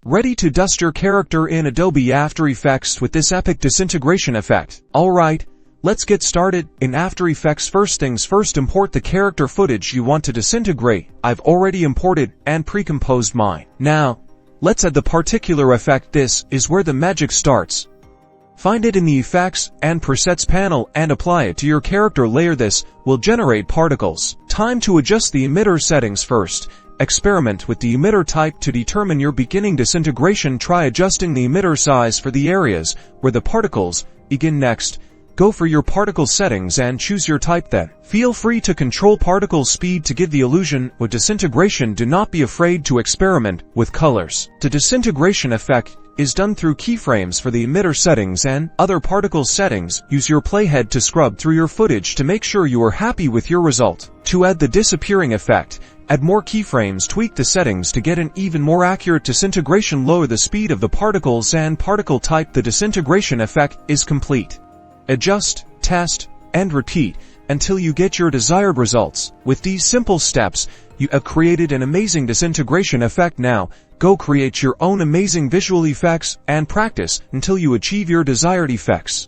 Ready to dust your character in Adobe After Effects with this epic disintegration effect. Alright, let's get started. In After Effects, first things first, import the character footage you want to disintegrate. I've already imported and pre-composed mine. Now, let's add the particular effect. This is where the magic starts. Find it in the Effects and Presets panel and apply it to your character layer. This will generate particles. Time to adjust the emitter settings first. Experiment with the emitter type to determine your beginning disintegration. Try adjusting the emitter size for the areas where the particles begin. Next, go for your particle settings and choose your type. Then, feel free to control particle speed to give the illusion of disintegration. Do not be afraid to experiment with colors. The disintegration effect is done through keyframes for the emitter settings and other particle settings. Use your playhead to scrub through your footage to make sure you are happy with your result. To add the disappearing effect, add more keyframes. Tweak the settings to get an even more accurate disintegration. Lower the speed of the particles and particle type. The disintegration effect is complete. Adjust, test, and repeat until you get your desired results. With these simple steps, you have created an amazing disintegration effect. Now, go create your own amazing visual effects and practice until you achieve your desired effects.